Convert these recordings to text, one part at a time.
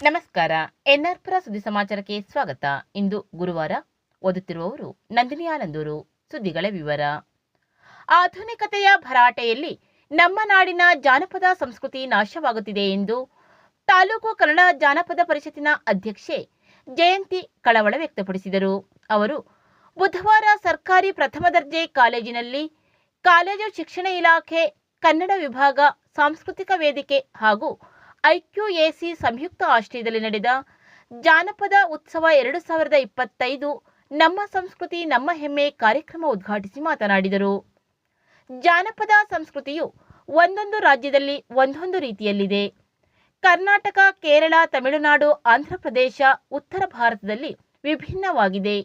ನಮಸ್ಕಾರ. ಎನ್ಆರ್ ಪುರ ಸುದ್ದಿ ಸಮಾಚಾರಕ್ಕೆ ಸ್ವಾಗತ. ಇಂದು ಗುರುವಾರ. ಓದುತ್ತಿರುವವರು ನಂದಿನಿ ಆನಂದೂರು. ಸುದ್ದಿಗಳ ವಿವರ. ಆಧುನಿಕತೆಯ ಭರಾಟೆಯಲ್ಲಿ ನಮ್ಮ ನಾಡಿನ ಜಾನಪದ ಸಂಸ್ಕೃತಿ ನಾಶವಾಗುತ್ತಿದೆ ಎಂದು ತಾಲೂಕು ಕನ್ನಡ ಜಾನಪದ ಪರಿಷತ್ತಿನ ಅಧ್ಯಕ್ಷೆ ಜಯಂತಿ ಕಳವಳ ವ್ಯಕ್ತಪಡಿಸಿದರು. ಅವರು ಬುಧವಾರ ಸರ್ಕಾರಿ ಪ್ರಥಮ ದರ್ಜೆ ಕಾಲೇಜಿನಲ್ಲಿ ಕಾಲೇಜು ಶಿಕ್ಷಣ ಇಲಾಖೆ, ಕನ್ನಡ ವಿಭಾಗ, ಸಾಂಸ್ಕೃತಿಕ ವೇದಿಕೆ ಹಾಗೂ ಐಕ್ಯೂಎಸಿ ಸಂಯುಕ್ತ ಆಶ್ರಯದಲ್ಲಿ ನಡೆದ ಜಾನಪದ ಉತ್ಸವ 2025 ನಮ್ಮ ಸಂಸ್ಕೃತಿ ನಮ್ಮ ಹೆಮ್ಮೆ ಕಾರ್ಯಕ್ರಮ ಉದ್ಘಾಟಿಸಿ ಮಾತನಾಡಿದರು. ಜಾನಪದ ಸಂಸ್ಕೃತಿಯು ಒಂದೊಂದು ರಾಜ್ಯದಲ್ಲಿ ಒಂದೊಂದು ರೀತಿಯಲ್ಲಿದೆ. ಕರ್ನಾಟಕ, ಕೇರಳ, ತಮಿಳುನಾಡು, ಆಂಧ್ರಪ್ರದೇಶ, ಉತ್ತರ ಭಾರತದಲ್ಲಿ ವಿಭಿನ್ನವಾಗಿದೆ.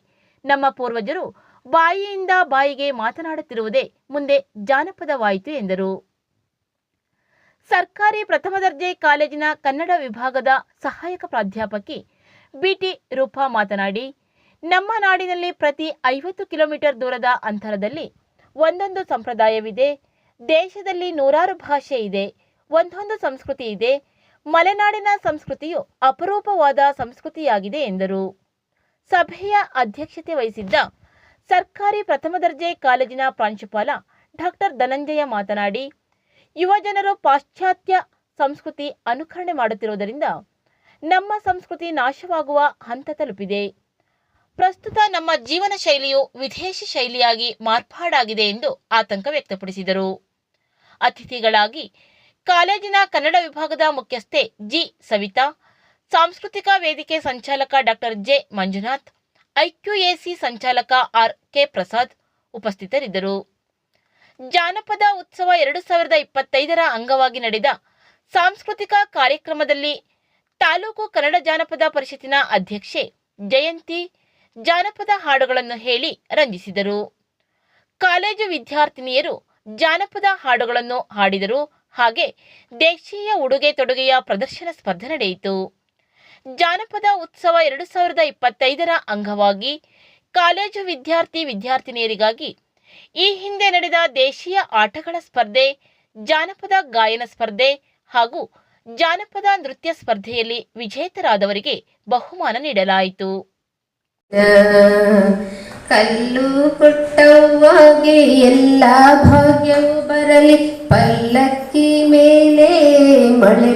ನಮ್ಮ ಪೂರ್ವಜರು ಬಾಯಿಯಿಂದ ಬಾಯಿಗೆ ಮಾತನಾಡುತ್ತಿರುವುದೇ ಮುಂದೆ ಜಾನಪದವಾಯಿತು ಎಂದರು. ಸರ್ಕಾರಿ ಪ್ರಥಮ ದರ್ಜೆ ಕಾಲೇಜಿನ ಕನ್ನಡ ವಿಭಾಗದ ಸಹಾಯಕ ಪ್ರಾಧ್ಯಾಪಕಿ ಬಿಟಿ ರೂಪಾ ಮಾತನಾಡಿ, ನಮ್ಮ ನಾಡಿನಲ್ಲಿ ಪ್ರತಿ 50 ಕಿಲೋಮೀಟರ್ ದೂರದ ಅಂತರದಲ್ಲಿ ಒಂದೊಂದು ಸಂಪ್ರದಾಯವಿದೆ. ದೇಶದಲ್ಲಿ ನೂರಾರು ಭಾಷೆ ಇದೆ, ಒಂದೊಂದು ಸಂಸ್ಕೃತಿ ಇದೆ. ಮಲೆನಾಡಿನ ಸಂಸ್ಕೃತಿಯು ಅಪರೂಪವಾದ ಸಂಸ್ಕೃತಿಯಾಗಿದೆ ಎಂದರು. ಸಭೆಯ ಅಧ್ಯಕ್ಷತೆ ವಹಿಸಿದ್ದ ಸರ್ಕಾರಿ ಪ್ರಥಮ ದರ್ಜೆ ಕಾಲೇಜಿನ ಪ್ರಾಂಶುಪಾಲ ಡಾಕ್ಟರ್ ಧನಂಜಯ ಮಾತನಾಡಿ, ಯುವಜನರು ಪಾಶ್ಚಾತ್ಯ ಸಂಸ್ಕೃತಿ ಅನುಕರಣೆ ಮಾಡುತ್ತಿರುವುದರಿಂದ ನಮ್ಮ ಸಂಸ್ಕೃತಿ ನಾಶವಾಗುವ ಹಂತ ತಲುಪಿದೆ. ಪ್ರಸ್ತುತ ನಮ್ಮ ಜೀವನ ಶೈಲಿಯು ವಿದೇಶಿ ಶೈಲಿಯಾಗಿ ಮಾರ್ಪಾಡಾಗಿದೆ ಎಂದು ಆತಂಕ ವ್ಯಕ್ತಪಡಿಸಿದರು. ಅತಿಥಿಗಳಾಗಿ ಕಾಲೇಜಿನ ಕನ್ನಡ ವಿಭಾಗದ ಮುಖ್ಯಸ್ಥೆ ಜಿ ಸವಿತಾ, ಸಾಂಸ್ಕೃತಿಕ ವೇದಿಕೆ ಸಂಚಾಲಕ ಡಾಕ್ಟರ್ ಜೆ ಮಂಜುನಾಥ್, ಐಕ್ಯೂಎಸಿ ಸಂಚಾಲಕ ಆರ್ ಕೆ ಪ್ರಸಾದ್ ಉಪಸ್ಥಿತರಿದ್ದರು. ಜಾನಪದ ಉತ್ಸವ 2025 ಅಂಗವಾಗಿ ನಡೆದ ಸಾಂಸ್ಕೃತಿಕ ಕಾರ್ಯಕ್ರಮದಲ್ಲಿ ತಾಲೂಕು ಕನ್ನಡ ಜಾನಪದ ಪರಿಷತ್ತಿನ ಅಧ್ಯಕ್ಷೆ ಜಯಂತಿ ಜಾನಪದ ಹಾಡುಗಳನ್ನು ಹೇಳಿ ರಂಜಿಸಿದರು. ಕಾಲೇಜು ವಿದ್ಯಾರ್ಥಿನಿಯರು ಜಾನಪದ ಹಾಡುಗಳನ್ನು ಹಾಡಿದರು. ಹಾಗೆ ದೇಶೀಯ ಉಡುಗೆ ತೊಡುಗೆಯ ಪ್ರದರ್ಶನ ಸ್ಪರ್ಧೆ ನಡೆಯಿತು. ಜಾನಪದ ಉತ್ಸವ 2025 ಅಂಗವಾಗಿ ಕಾಲೇಜು ವಿದ್ಯಾರ್ಥಿನಿಯರಿಗಾಗಿ ಈ ಹಿಂದೆ ನಡೆದ ದೇಶೀಯ ಆಟಗಳ ಸ್ಪರ್ಧೆ, ಜಾನಪದ ಗಾಯನ ಸ್ಪರ್ಧೆ ಹಾಗೂ ಜಾನಪದ ನೃತ್ಯ ಸ್ಪರ್ಧೆಯಲ್ಲಿ ವಿಜೇತರಾದವರಿಗೆ ಬಹುಮಾನ ನೀಡಲಾಯಿತು. ಕಲ್ಲು ಕೊಟ್ಟವ್ವಾಗೆ ಎಲ್ಲ ಭಾಗ್ಯವು ಬರಲಿ, ಪಲ್ಲಕ್ಕಿ ಮೇಲೆ ಮಳೆ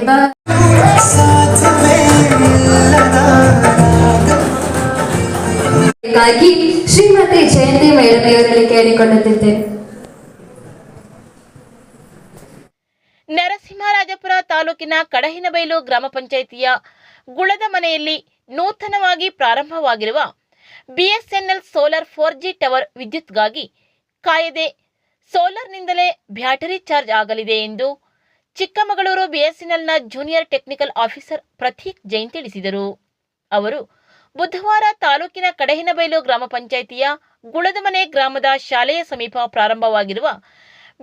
ಗಾಗಿ ಶ್ರೀಮತಿ ಜಯಂತಿ ಮೇಡಮೆಯವರಲ್ಲಿ ಕೇಳಿಕೊಳ್ಳುತ್ತಿದ್ದೇನೆ. ನರಸಿಂಹರಾಜಪುರ ತಾಲೂಕಿನ ಕಡಹಿನಬೈಲು ಗ್ರಾಮ ಪಂಚಾಯಿತಿಯ ಗುಳದ ಮನೆಯಲ್ಲಿ ನೂತನವಾಗಿ ಪ್ರಾರಂಭವಾಗಿರುವ ಬಿಎಸ್ಎನ್ಎಲ್ ಸೋಲಾರ್ 4G ಟವರ್ ವಿದ್ಯುತ್ಗಾಗಿ ಕಾಯದೆ ಸೋಲಾರ್ನಿಂದಲೇ ಬ್ಯಾಟರಿ ಚಾರ್ಜ್ ಆಗಲಿದೆ ಎಂದು ಚಿಕ್ಕಮಗಳೂರು ಬಿಎಸ್ಎನ್ಎಲ್ನ junior technical officer Prateek Jain ತಿಳಿಸಿದರು. ಅವರು ಬುಧವಾರ ತಾಲೂಕಿನ ಕಡಹಿನಬೈಲು ಗ್ರಾಮ ಪಂಚಾಯಿತಿಯ ಗುಳದಮನೆ ಗ್ರಾಮದ ಶಾಲೆಯ ಸಮೀಪ ಪ್ರಾರಂಭವಾಗಿರುವ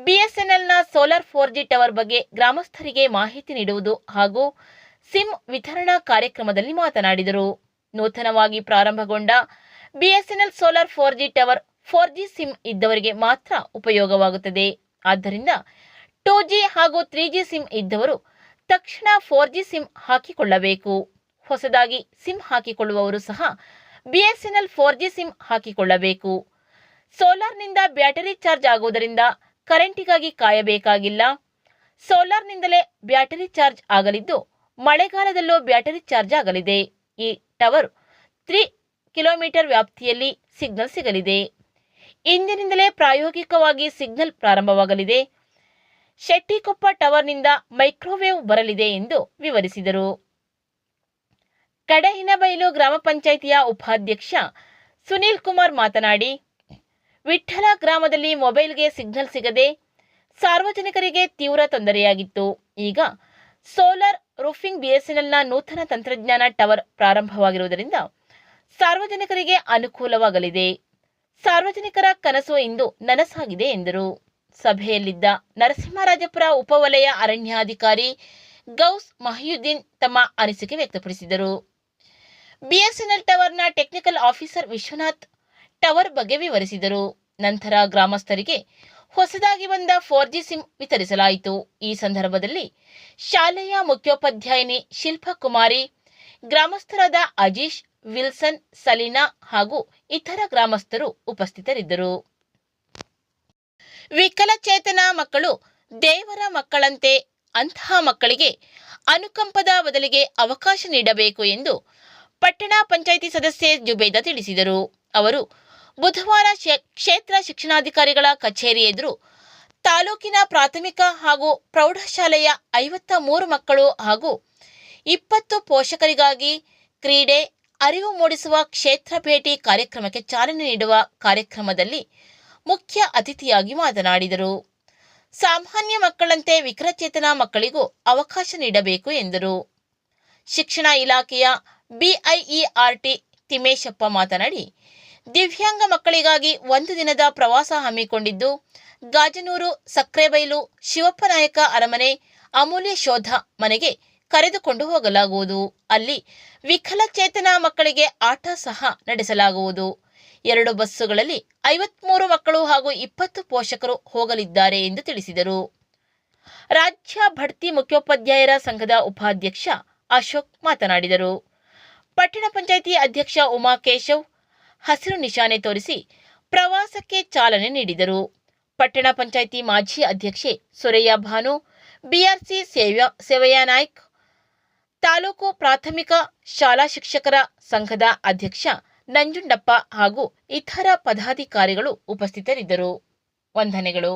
ಬಿಎಸ್ಎನ್ಎಲ್ನ ಸೋಲಾರ್ 4G ಟವರ್ ಬಗ್ಗೆ ಗ್ರಾಮಸ್ಥರಿಗೆ ಮಾಹಿತಿ ನೀಡುವುದು ಹಾಗೂ ಸಿಮ್ ವಿತರಣಾ ಕಾರ್ಯಕ್ರಮದಲ್ಲಿ ಮಾತನಾಡಿದರು. ನೂತನವಾಗಿ ಪ್ರಾರಂಭಗೊಂಡ BSNL solar 4G tower 4G SIM ಇದ್ದವರಿಗೆ ಮಾತ್ರ ಉಪಯೋಗವಾಗುತ್ತದೆ. ಆದ್ದರಿಂದ 2G ಹಾಗೂ 3G ಸಿಮ್ ಇದ್ದವರು ತಕ್ಷಣ 4G ಸಿಮ್ ಹಾಕಿಕೊಳ್ಳಬೇಕು. ಹೊಸದಾಗಿ ಸಿಮ್ ಹಾಕಿಕೊಳ್ಳುವವರು ಸಹ ಬಿಎಸ್ಎನ್ಎಲ್ 4G ಸಿಮ್ ಹಾಕಿಕೊಳ್ಳಬೇಕು. ಸೋಲಾರ್ನಿಂದ ಬ್ಯಾಟರಿ ಚಾರ್ಜ್ ಆಗುವುದರಿಂದ ಕರೆಂಟಿಗಾಗಿ ಕಾಯಬೇಕಾಗಿಲ್ಲ. ಸೋಲಾರ್ನಿಂದಲೇ ಬ್ಯಾಟರಿ ಚಾರ್ಜ್ ಆಗಲಿದ್ದು ಮಳೆಗಾಲದಲ್ಲೂ ಬ್ಯಾಟರಿ ಚಾರ್ಜ್ ಆಗಲಿದೆ. ಈ ಟವರ್ 3 ಕಿಲೋಮೀಟರ್ ವ್ಯಾಪ್ತಿಯಲ್ಲಿ ಸಿಗ್ನಲ್ ಸಿಗಲಿದೆ. ಇಂದಿನಿಂದಲೇ ಪ್ರಾಯೋಗಿಕವಾಗಿ ಸಿಗ್ನಲ್ ಪ್ರಾರಂಭವಾಗಲಿದೆ. ಶೆಟ್ಟಿಕೊಪ್ಪ ಟವರ್ನಿಂದ ಮೈಕ್ರೋವೇವ್ ಬರಲಿದೆ ಎಂದು ವಿವರಿಸಿದರು. ಕಡಹಿನಬೈಲು ಗ್ರಾಮ ಪಂಚಾಯಿತಿಯ ಉಪಾಧ್ಯಕ್ಷ ಸುನೀಲ್ ಕುಮಾರ್ ಮಾತನಾಡಿ, ವಿಠ್ಠಲ ಗ್ರಾಮದಲ್ಲಿ ಮೊಬೈಲ್ಗೆ ಸಿಗ್ನಲ್ ಸಿಗದೆ ಸಾರ್ವಜನಿಕರಿಗೆ ತೀವ್ರ ತೊಂದರೆಯಾಗಿತ್ತು. ಈಗ ಸೋಲಾರ್ ರೂಫಿಂಗ್ ಬಿಎಸ್ಎನ್ಎಲ್ನ ನೂತನ ತಂತ್ರಜ್ಞಾನ ಟವರ್ ಪ್ರಾರಂಭವಾಗಿರುವುದರಿಂದ ಸಾರ್ವಜನಿಕರಿಗೆ ಅನುಕೂಲವಾಗಲಿದೆ. ಸಾರ್ವಜನಿಕರ ಕನಸು ಇಂದು ನನಸಾಗಿದೆ ಎಂದರು. ಸಭೆಯಲ್ಲಿದ್ದ ನರಸಿಂಹರಾಜಪುರ ಉಪವಲಯ ಅರಣ್ಯಾಧಿಕಾರಿ ಗೌಸ್ ಮಹಿಯುದ್ದೀನ್ ತಮ್ಮ ಅನಿಸಿಕೆ ವ್ಯಕ್ತಪಡಿಸಿದರು. ಬಿಎಸ್ಎನ್ಎಲ್ ಟವರ್ನ ಟೆಕ್ನಿಕಲ್ ಆಫೀಸರ್ ವಿಶ್ವನಾಥ್ ಟವರ್ ಬಗ್ಗೆ ವಿವರಿಸಿದರು. ನಂತರ ಗ್ರಾಮಸ್ಥರಿಗೆ ಹೊಸದಾಗಿ ಬಂದ 4G ಸಿಮ್ ವಿತರಿಸಲಾಯಿತು. ಈ ಸಂದರ್ಭದಲ್ಲಿ ಶಾಲೆಯ ಮುಖ್ಯೋಪಾಧ್ಯಾಯಿನಿ ಶಿಲ್ಪಕುಮಾರಿ, ಗ್ರಾಮಸ್ಥರಾದ ಅಜೀಶ್, ವಿಲ್ಸನ್, ಸಲೀನಾ ಹಾಗೂ ಇತರ ಗ್ರಾಮಸ್ಥರು ಉಪಸ್ಥಿತರಿದ್ದರು. ವಿಕಲಚೇತನ ಮಕ್ಕಳು ದೇವರ ಮಕ್ಕಳಂತೆ. ಅಂತಹ ಮಕ್ಕಳಿಗೆ ಅನುಕಂಪದ ಬದಲಿಗೆ ಅವಕಾಶ ನೀಡಬೇಕು ಎಂದು ಪಟ್ಟಣ ಪಂಚಾಯಿತಿ ಸದಸ್ಯೆ ಜುಬೇದಾ ತಿಳಿಸಿದರು. ಅವರು ಬುಧವಾರ ಕ್ಷೇತ್ರ ಶಿಕ್ಷಣಾಧಿಕಾರಿಗಳ ಕಚೇರಿ ಎದುರು ತಾಲೂಕಿನ ಪ್ರಾಥಮಿಕ ಹಾಗೂ ಪ್ರೌಢಶಾಲೆಯ 53 ಮಕ್ಕಳು ಹಾಗೂ 20 ಪೋಷಕರಿಗಾಗಿ ಕ್ರೀಡೆ, ಅರಿವು ಮೂಡಿಸುವ ಕ್ಷೇತ್ರ ಭೇಟಿ ಕಾರ್ಯಕ್ರಮಕ್ಕೆ ಚಾಲನೆ ನೀಡುವ ಕಾರ್ಯಕ್ರಮದಲ್ಲಿ ಮುಖ್ಯ ಅತಿಥಿಯಾಗಿ ಮಾತನಾಡಿದರು. ಸಾಮಾನ್ಯ ಮಕ್ಕಳಂತೆ ವಿಕಲಚೇತನ ಮಕ್ಕಳಿಗೂ ಅವಕಾಶ ನೀಡಬೇಕು ಎಂದರು. ಶಿಕ್ಷಣ ಇಲಾಖೆಯ BIERT ತಿಮ್ಮೇಶಪ್ಪ ಮಾತನಾಡಿ, ದಿವ್ಯಾಂಗ ಮಕ್ಕಳಿಗಾಗಿ 1 ದಿನದ ಪ್ರವಾಸ ಹಮ್ಮಿಕೊಂಡಿದ್ದು, ಗಾಜನೂರು, ಸಕ್ರೆಬೈಲು, ಶಿವಪ್ಪನಾಯಕ ಅರಮನೆ, ಅಮೂಲ್ಯ ಶೋಧ ಮನೆಗೆ ಕರೆದುಕೊಂಡು ಹೋಗಲಾಗುವುದು. ಅಲ್ಲಿ ವಿಕಲಚೇತನ ಮಕ್ಕಳಿಗೆ ಆಟ ಸಹ ನಡೆಸಲಾಗುವುದು. 2 ಬಸ್ಸುಗಳಲ್ಲಿ 53 ಮಕ್ಕಳು ಹಾಗೂ 20 ಪೋಷಕರು ಹೋಗಲಿದ್ದಾರೆ ಎಂದು ತಿಳಿಸಿದರು. ರಾಜ್ಯ ಬಡ್ತಿ ಮುಖ್ಯೋಪಾಧ್ಯಾಯರ ಸಂಘದ ಉಪಾಧ್ಯಕ್ಷ ಅಶೋಕ್ ಮಾತನಾಡಿದರು. ಪಟ್ಟಣ ಪಂಚಾಯಿತಿ ಅಧ್ಯಕ್ಷ ಉಮಾಕೇಶವ್ ಹಸಿರು ನಿಶಾನೆ ತೋರಿಸಿ ಪ್ರವಾಸಕ್ಕೆ ಚಾಲನೆ ನೀಡಿದರು. ಪಟ್ಟಣ ಪಂಚಾಯಿತಿ ಮಾಜಿ ಅಧ್ಯಕ್ಷೆ ಸುರಯ್ಯ ಭಾನು, BRC ಸೇವಯ್ಯ ನಾಯ್ಕ್, ತಾಲೂಕು ಪ್ರಾಥಮಿಕ ಶಾಲಾ ಶಿಕ್ಷಕರ ಸಂಘದ ಅಧ್ಯಕ್ಷ ನಂಜುಂಡಪ್ಪ ಹಾಗೂ ಇತರ ಪದಾಧಿಕಾರಿಗಳು ಉಪಸ್ಥಿತರಿದ್ದರು. ವಂದನೆಗಳು.